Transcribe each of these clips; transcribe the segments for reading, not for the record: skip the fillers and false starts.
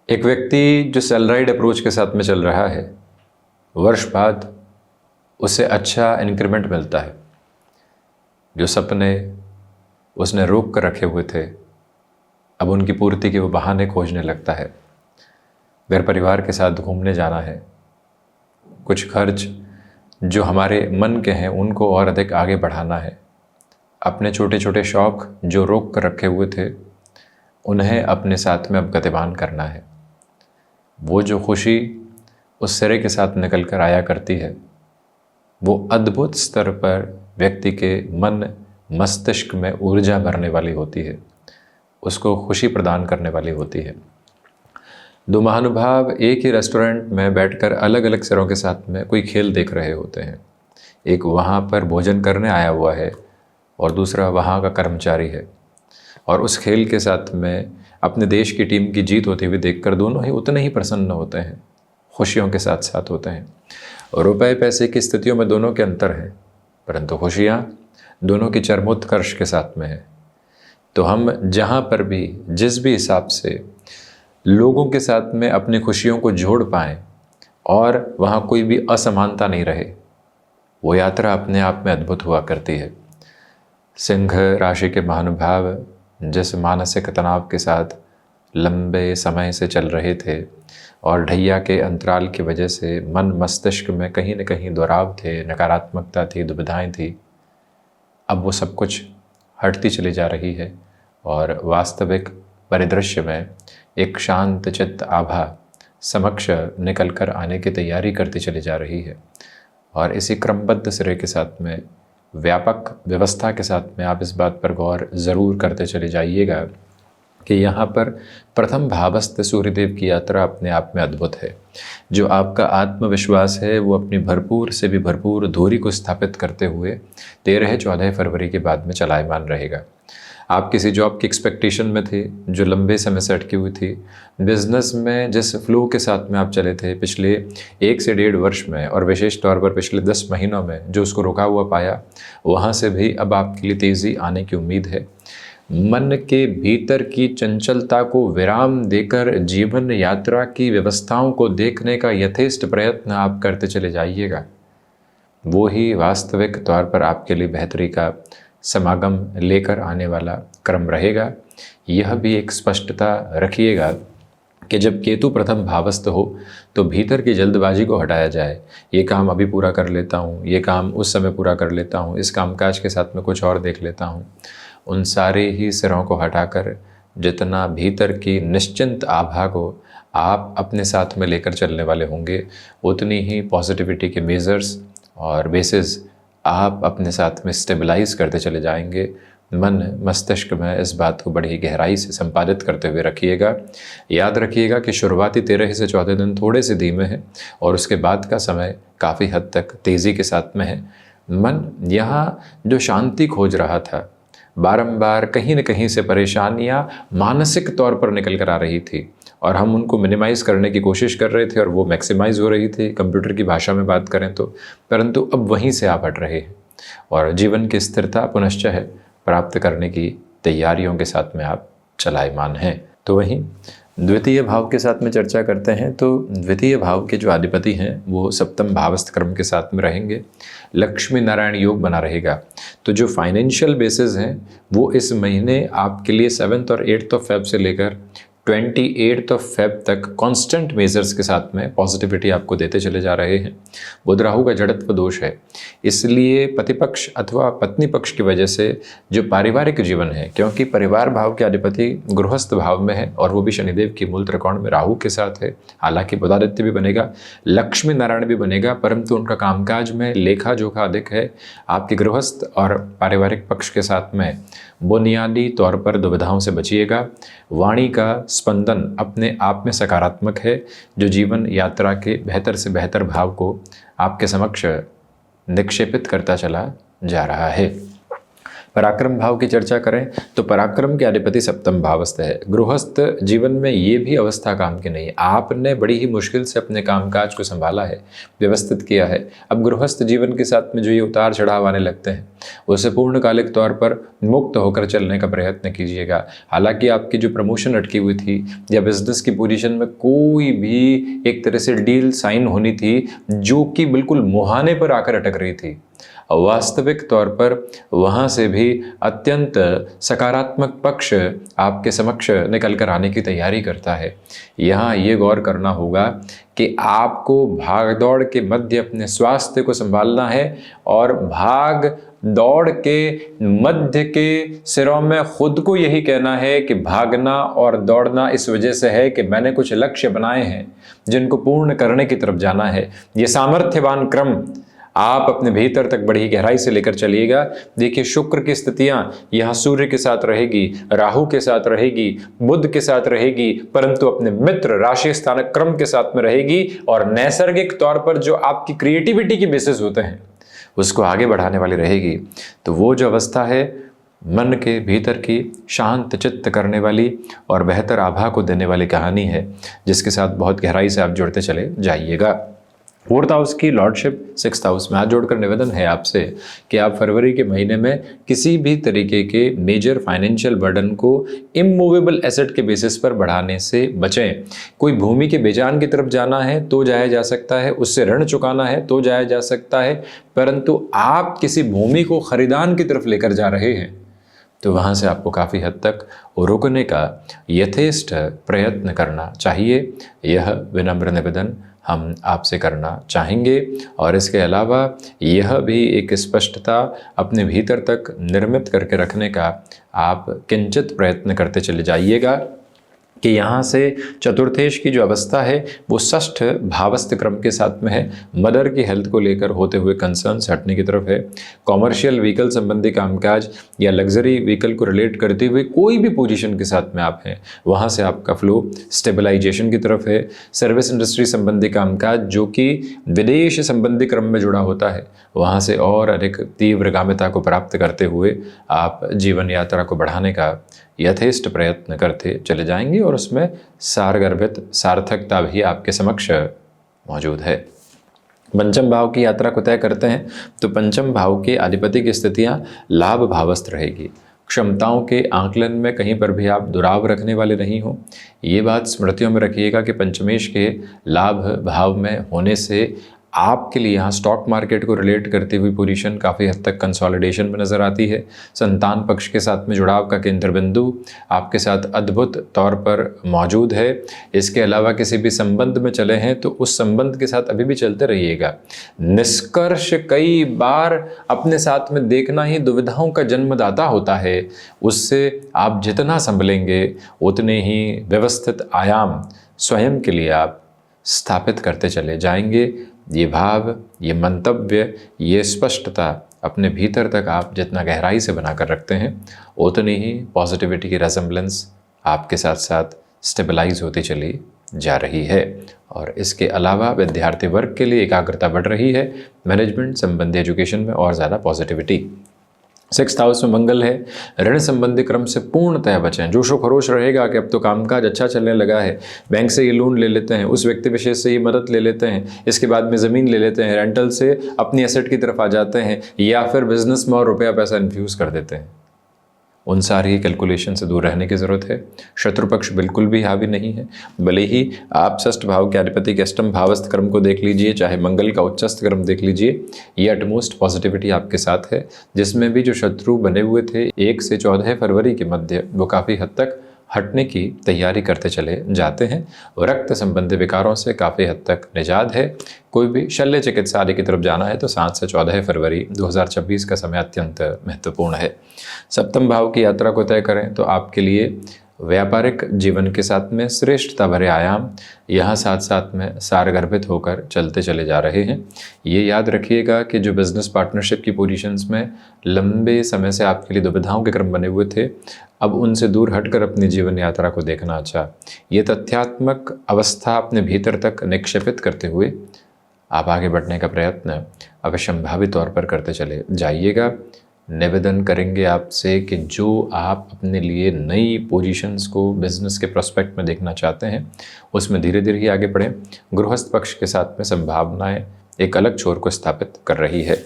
एक व्यक्ति जो सैलराइड अप्रोच के साथ में चल रहा है, वर्ष बाद उसे अच्छा इंक्रीमेंट मिलता है। जो सपने उसने रोक कर रखे हुए थे, अब उनकी पूर्ति के वो बहाने खोजने लगता है। घर परिवार के साथ घूमने जाना है, कुछ खर्च जो हमारे मन के हैं उनको और अधिक आगे बढ़ाना है। अपने छोटे छोटे शौक़ जो रोक कर रखे हुए थे, उन्हें अपने साथ में अब गतिमान करना है। वो जो खुशी उस सिरे के साथ निकल कर आया करती है, वो अद्भुत स्तर पर व्यक्ति के मन मस्तिष्क में ऊर्जा भरने वाली होती है, उसको खुशी प्रदान करने वाली होती है। दो महानुभाव एक ही रेस्टोरेंट में बैठकर अलग अलग सिरों के साथ में कोई खेल देख रहे होते हैं। एक वहाँ पर भोजन करने आया हुआ है और दूसरा वहाँ का कर्मचारी है, और उस खेल के साथ में अपने देश की टीम की जीत होती हुई देखकर दोनों ही उतने ही प्रसन्न होते हैं, खुशियों के साथ साथ होते हैं। और रुपए पैसे की स्थितियों में दोनों के अंतर है, परंतु खुशियाँ दोनों की चरमोत्कर्ष के साथ में है। तो हम जहाँ पर भी जिस भी हिसाब से लोगों के साथ में अपनी खुशियों को जोड़ पाएँ और वहाँ कोई भी असमानता नहीं रहे, वो यात्रा अपने आप में अद्भुत हुआ करती है। सिंह राशि के महानुभाव जिस मानसिक तनाव के साथ लंबे समय से चल रहे थे और ढैया के अंतराल की वजह से मन मस्तिष्क में कहीं न कहीं दोहराव थे, नकारात्मकता थी, दुविधाएं थी, अब वो सब कुछ हटती चली जा रही है और वास्तविक परिदृश्य में एक शांत चित्त आभा समक्ष निकल कर आने की तैयारी करती चली जा रही है। और इसी क्रमबद्ध सिरे के साथ में व्यापक व्यवस्था के साथ में आप इस बात पर गौर ज़रूर करते चले जाइएगा कि यहाँ पर प्रथम भावस्थ सूर्यदेव की यात्रा अपने आप में अद्भुत है। जो आपका आत्मविश्वास है वो अपनी भरपूर से भी भरपूर धुरी को स्थापित करते हुए 13-14 फरवरी के बाद में चलायमान रहेगा। आप किसी जॉब की एक्सपेक्टेशन में थे जो लंबे समय से अटकी हुई थी, बिजनेस में जिस फ्लो के साथ में आप चले थे पिछले 1 से 1.5 वर्ष में और विशेष तौर पर पिछले 10 महीनों में जो उसको रुका हुआ पाया, वहाँ से भी अब आपके लिए तेज़ी आने की उम्मीद है। मन के भीतर की चंचलता को विराम देकर जीवन यात्रा की व्यवस्थाओं को देखने का यथेष्ट प्रयत्न आप करते चले जाइएगा। वो ही वास्तविक तौर पर आपके लिए बेहतरी का समागम लेकर आने वाला क्रम रहेगा। यह भी एक स्पष्टता रखिएगा कि जब केतु प्रथम भावस्थ हो तो भीतर की जल्दबाजी को हटाया जाए। ये काम अभी पूरा कर लेता हूँ, ये काम उस समय पूरा कर लेता हूँ, इस कामकाज के साथ में कुछ और देख लेता हूँ। उन सारे ही सिरों को हटाकर जितना भीतर की निश्चिंत आभा को आप अपने साथ में लेकर चलने वाले होंगे, उतनी ही पॉजिटिविटी के मेजर्स और बेसिस आप अपने साथ में स्टेबलाइज करते चले जाएंगे। मन मस्तिष्क में इस बात को बड़ी गहराई से संपादित करते हुए रखिएगा। याद रखिएगा कि शुरुआती 13 से 14 दिन थोड़े से धीमे हैं और उसके बाद का समय काफ़ी हद तक तेज़ी के साथ में है। मन यहाँ जो शांति खोज रहा था, बारंबार कहीं न कहीं से परेशानियाँ मानसिक तौर पर निकल कर आ रही थी और हम उनको मिनिमाइज़ करने की कोशिश कर रहे थे और वो मैक्सिमाइज़ हो रही थी, कंप्यूटर की भाषा में बात करें तो। परंतु अब वहीं से आप हट रहे हैं और जीवन की स्थिरता पुनश्च है प्राप्त करने की तैयारियों के साथ में आप चलायमान हैं। तो वहीं द्वितीय भाव के साथ में चर्चा करते हैं तो द्वितीय भाव के जो अधिपति हैं वो सप्तम भावस्थ क्रम के साथ में रहेंगे। लक्ष्मी नारायण योग बना रहेगा। तो जो फाइनेंशियल बेसिस हैं वो इस महीने आपके लिए 7 और 8 फेब से लेकर 28 फेब तक कांस्टेंट मेजर्स के साथ में पॉजिटिविटी आपको देते चले जा रहे हैं। बुध राहु का जड़त्व दोष है, इसलिए पति पक्ष अथवा पत्नी पक्ष की वजह से जो पारिवारिक जीवन है, क्योंकि परिवार भाव के अधिपति गृहस्थ भाव में है और वो भी शनिदेव की मूल त्रिकोण में राहु के साथ है। हालांकि बुधादित्य भी बनेगा, लक्ष्मी नारायण भी बनेगा, परंतु उनका कामकाज में लेखा जोखा अधिक है। आपके गृहस्थ और पारिवारिक पक्ष के साथ में बुनियादी तौर पर दुविधाओं से बचिएगा। वाणी का स्पंदन अपने आप में सकारात्मक है, जो जीवन यात्रा के बेहतर से बेहतर भाव को आपके समक्ष निक्षेपित करता चला जा रहा है। पराक्रम भाव की चर्चा करें तो पराक्रम के अधिपति सप्तम भावस्थ है। गृहस्थ जीवन में ये भी अवस्था काम की नहीं है। आपने बड़ी ही मुश्किल से अपने कामकाज को संभाला है, व्यवस्थित किया है। अब गृहस्थ जीवन के साथ में जो ये उतार चढ़ाव आने लगते हैं, उससे पूर्णकालिक तौर पर मुक्त होकर चलने का प्रयत्न कीजिएगा। हालांकि आपकी जो प्रमोशन अटकी हुई थी या बिजनेस की पोजीशन में कोई भी एक तरह से डील साइन होनी थी जो कि बिल्कुल मुहाने पर आकर अटक रही थी, वास्तविक तौर पर वहाँ से भी अत्यंत सकारात्मक पक्ष आपके समक्ष निकल कर आने की तैयारी करता है। यहाँ ये गौर करना होगा कि आपको भागदौड़ के मध्य अपने स्वास्थ्य को संभालना है और भाग दौड़ के मध्य के सिरों में खुद को यही कहना है कि भागना और दौड़ना इस वजह से है कि मैंने कुछ लक्ष्य बनाए हैं जिनको पूर्ण करने की तरफ जाना है। ये सामर्थ्यवान क्रम आप अपने भीतर तक बड़ी गहराई से लेकर चलिएगा। देखिए, शुक्र की स्थितियां यहाँ सूर्य के साथ रहेगी, राहु के साथ रहेगी, बुध के साथ रहेगी, परंतु अपने मित्र राशि स्थानक क्रम के साथ में रहेगी और नैसर्गिक तौर पर जो आपकी क्रिएटिविटी की बेसिस होते हैं उसको आगे बढ़ाने वाली रहेगी। तो वो जो अवस्था है मन के भीतर की शांत चित्त करने वाली और बेहतर आभा को देने वाली कहानी है, जिसके साथ बहुत गहराई से आप जुड़ते चले जाइएगा। 4th हाउस की लॉर्डशिप 6th हाउस में हाथ जोड़कर निवेदन है आपसे कि आप फरवरी के महीने में किसी भी तरीके के मेजर फाइनेंशियल बर्डन को इमूवेबल एसेट के बेसिस पर बढ़ाने से बचें। कोई भूमि के बेचान की तरफ जाना है तो जाया जा सकता है, उससे ऋण चुकाना है तो जाया जा सकता है, परंतु आप किसी भूमि को खरीदान की तरफ लेकर जा रहे हैं तो वहाँ से आपको काफ़ी हद तक रुकने का यथेष्ट प्रयत्न करना चाहिए। यह विनम्र निवेदन हम आपसे करना चाहेंगे। और इसके अलावा यह भी एक स्पष्टता अपने भीतर तक निर्मित करके रखने का आप किंचित प्रयत्न करते चले जाइएगा कि यहाँ से चतुर्थेश की जो अवस्था है वो षष्ठ भावस्थ क्रम के साथ में है। मदर की हेल्थ को लेकर होते हुए कंसर्न्स हटने की तरफ है। कॉमर्शियल व्हीकल संबंधी कामकाज या लग्जरी व्हीकल को रिलेट करते हुए कोई भी पोजीशन के साथ में आप हैं, वहाँ से आपका फ्लो स्टेबलाइजेशन की तरफ है। सर्विस इंडस्ट्री संबंधी कामकाज जो कि विदेश संबंधी क्रम में जुड़ा होता है, वहाँ से और अधिक तीव्रगामिता को प्राप्त करते हुए आप जीवन यात्रा को बढ़ाने का यथेष्ट प्रयत्न करते चले जाएंगे और उसमें सारगर्भित सार्थकता भी आपके समक्ष मौजूद है। पंचम भाव की यात्रा को तय करते हैं तो पंचम भाव के अधिपति की स्थितियां लाभ भावस्थ रहेगी। क्षमताओं के आंकलन में कहीं पर भी आप दुराव रखने वाले नहीं हो। ये बात स्मृतियों में रखिएगा कि पंचमेश के लाभ भाव में होने से आपके लिए यहाँ स्टॉक मार्केट को रिलेट करती हुई पोजीशन काफ़ी हद तक कंसोलिडेशन में नज़र आती है। संतान पक्ष के साथ में जुड़ाव का केंद्र बिंदु आपके साथ अद्भुत तौर पर मौजूद है। इसके अलावा किसी भी संबंध में चले हैं तो उस संबंध के साथ अभी भी चलते रहिएगा। निष्कर्ष कई बार अपने साथ में देखना ही दुविधाओं का जन्मदाता होता है। उससे आप जितना संभलेंगे उतने ही व्यवस्थित आयाम स्वयं के लिए आप स्थापित करते चले जाएंगे। ये भाव, ये मंतव्य, ये स्पष्टता अपने भीतर तक आप जितना गहराई से बनाकर रखते हैं उतनी ही पॉजिटिविटी की रेसेम्बलेंस आपके साथ साथ स्टेबलाइज होती चली जा रही है। और इसके अलावा विद्यार्थी वर्ग के लिए एकाग्रता बढ़ रही है। मैनेजमेंट संबंधी एजुकेशन में और ज़्यादा पॉजिटिविटी। 6th हाउस में मंगल है। ऋण संबंधी क्रम से पूर्णतः बचें। जोशो खरोश रहेगा कि अब तो कामकाज अच्छा चलने लगा है, बैंक से ये लोन ले लेते हैं, उस व्यक्ति विशेष से ये मदद ले लेते हैं, इसके बाद में ज़मीन ले लेते हैं, रेंटल से अपनी एसेट की तरफ आ जाते हैं या फिर बिजनेस में और रुपया पैसा इन्फ्यूज़ कर देते हैं। उन सारी कैलकुलेशन से दूर रहने की ज़रूरत है। शत्रु पक्ष बिल्कुल भी हावी नहीं है। भले ही आप षष्ठ भाव के अधिपति के अष्टम भावस्थ क्रम को देख लीजिए, चाहे मंगल का उच्चस्थ क्रम देख लीजिए, ये अटमोस्ट पॉजिटिविटी आपके साथ है। जिसमें भी जो शत्रु बने हुए थे 1 से 14 फरवरी के मध्य, वो काफ़ी हद तक हटने की तैयारी करते चले जाते हैं। रक्त संबंधी विकारों से काफ़ी हद तक निजात है। कोई भी शल्य चिकित्सा आदि की तरफ जाना है तो 7 से 14 फरवरी 2026 का समय अत्यंत महत्वपूर्ण है। सप्तम भाव की यात्रा को तय करें तो आपके लिए व्यापारिक जीवन के साथ में श्रेष्ठता भरे आयाम यहाँ साथ साथ में सारगर्भित होकर चलते चले जा रहे हैं। ये याद रखिएगा कि जो बिजनेस पार्टनरशिप की पोजीशंस में लंबे समय से आपके लिए दुविधाओं के क्रम बने हुए थे, अब उनसे दूर हटकर अपनी जीवन यात्रा को देखना अच्छा। ये तथ्यात्मक अवस्था अपने भीतर तक निक्षेपित करते हुए आप आगे बढ़ने का प्रयत्न अवश्यंभावी तौर पर करते चले जाइएगा। निवेदन करेंगे आपसे कि जो आप अपने लिए नई पोजीशंस को बिजनेस के प्रोस्पेक्ट में देखना चाहते हैं उसमें धीरे धीरे ही आगे बढ़ें। गृहस्थ पक्ष के साथ में संभावनाएं एक अलग छोर को स्थापित कर रही है।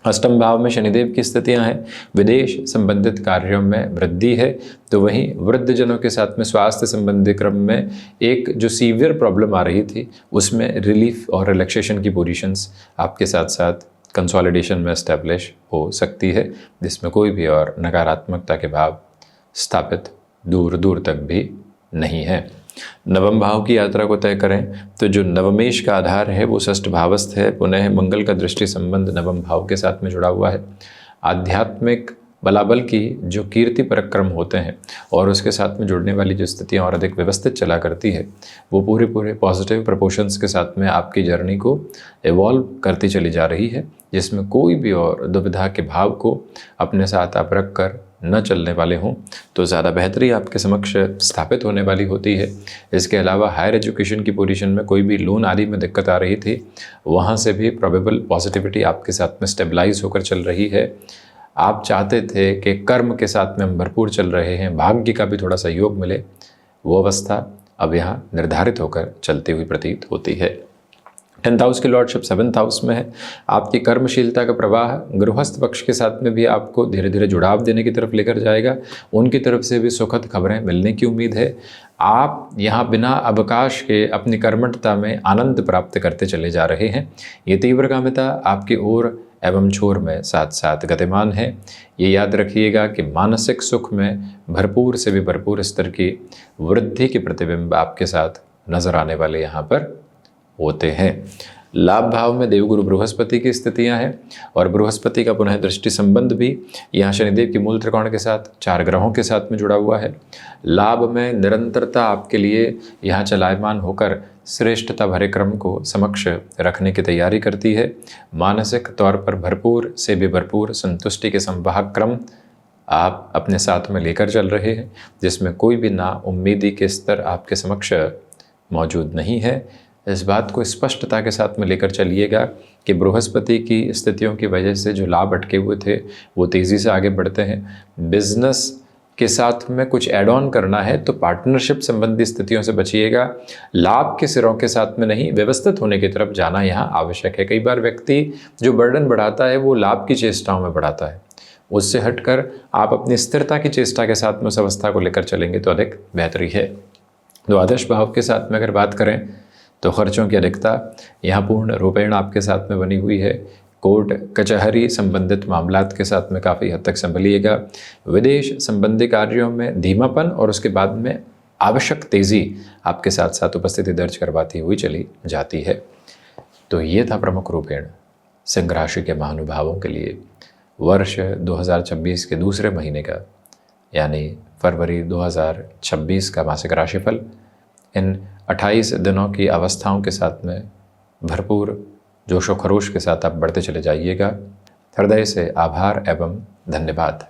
अष्टम भाव में शनिदेव की स्थितियां हैं, विदेश संबंधित कार्यों में वृद्धि है, तो वहीं वृद्धजनों के साथ में स्वास्थ्य संबंधी क्रम में एक जो सीवियर प्रॉब्लम आ रही थी उसमें रिलीफ और रिलैक्सेशन की पोजीशंस आपके साथ साथ कंसोलिडेशन में एस्टेब्लिश हो सकती है, जिसमें कोई भी और नकारात्मकता के भाव स्थापित दूर दूर तक भी नहीं है। नवम भाव की यात्रा को तय करें तो जो नवमेश का आधार है वो षष्ठ भावस्थ है, पुनः मंगल का दृष्टि संबंध नवम भाव के साथ में जुड़ा हुआ है। आध्यात्मिक बलाबल की जो कीर्ति पराक्रम होते हैं और उसके साथ में जुड़ने वाली जो स्थितियाँ और अधिक व्यवस्थित चला करती है वो पूरे पॉजिटिव प्रपोर्शंस के साथ में आपकी जर्नी को इवॉल्व करती चली जा रही है, जिसमें कोई भी और दुविधा के भाव को अपने साथ आप रख कर न चलने वाले हों तो ज़्यादा बेहतरी आपके समक्ष स्थापित होने वाली होती है। इसके अलावा हायर एजुकेशन की पोजीशन में कोई भी लोन आदि में दिक्कत आ रही थी, वहाँ से भी प्रोबेबल पॉजिटिविटी आपके साथ में स्टेबलाइज होकर चल रही है। आप चाहते थे कि कर्म के साथ में हम भरपूर चल रहे हैं, भाग्य का भी थोड़ा सहयोग मिले, वो अवस्था अब यहाँ निर्धारित होकर चलती हुई प्रतीत होती है। 10th हाउस की लॉर्डशिप 7th हाउस में है। आपकी कर्मशीलता का प्रवाह गृहस्थ पक्ष के साथ में भी आपको धीरे धीरे जुड़ाव देने की तरफ लेकर जाएगा। उनकी तरफ से भी सुखद खबरें मिलने की उम्मीद है। आप यहाँ बिना अवकाश के अपनी कर्मठता में आनंद प्राप्त करते चले जा रहे हैं। ये तीव्रगामिता आपकी ओर एवं छोर में साथ साथ गतिमान है। ये याद रखिएगा कि मानसिक सुख में भरपूर से भी भरपूर स्तर की वृद्धि के प्रतिबिंब आपके साथ नजर आने वाले यहाँ पर होते हैं। लाभ भाव में देवगुरु बृहस्पति की स्थितियां हैं और बृहस्पति का पुनः दृष्टि संबंध भी यहाँ शनिदेव की मूल त्रिकोण के साथ 4 ग्रहों के साथ में जुड़ा हुआ है। लाभ में निरंतरता आपके लिए यहाँ चलायमान होकर श्रेष्ठता भरे क्रम को समक्ष रखने की तैयारी करती है। मानसिक तौर पर भरपूर से भी भरपूर संतुष्टि के संवाहक क्रम आप अपने साथ में लेकर चल रहे हैं, जिसमें कोई भी ना उम्मीदी के स्तर आपके समक्ष मौजूद नहीं है। इस बात को स्पष्टता के साथ में लेकर चलिएगा कि बृहस्पति की स्थितियों की वजह से जो लाभ अटके हुए थे वो तेज़ी से आगे बढ़ते हैं। बिजनेस के साथ में कुछ ऐड ऑन करना है तो पार्टनरशिप संबंधी स्थितियों से बचिएगा। लाभ के सिरों के साथ में नहीं, व्यवस्थित होने की तरफ जाना यहाँ आवश्यक है। कई बार व्यक्ति जो बर्डन बढ़ाता है वो लाभ की चेष्टाओं में बढ़ाता है, उससे हटकर आप अपनी स्थिरता की चेष्टा के साथ में उस अवस्था को लेकर चलेंगे तो अधिक बेहतरी है। द्वादश भाव के साथ में अगर बात करें तो खर्चों की अधिकता यहाँ पूर्ण रूपेण आपके साथ में बनी हुई है। कोर्ट कचहरी संबंधित मामलात के साथ में काफ़ी हद तक संभलिएगा। विदेश संबंधी कार्यों में धीमापन और उसके बाद में आवश्यक तेज़ी आपके साथ साथ उपस्थिति दर्ज करवाती हुई चली जाती है। तो ये था प्रमुख रूपेण सिंह राशि के महानुभावों के लिए वर्ष 2026 के दूसरे महीने का यानी फरवरी 2026 का मासिक राशिफल। इन 28 दिनों की अवस्थाओं के साथ में भरपूर जोशो खरोश के साथ आप बढ़ते चले जाइएगा। हृदय से आभार एवं धन्यवाद।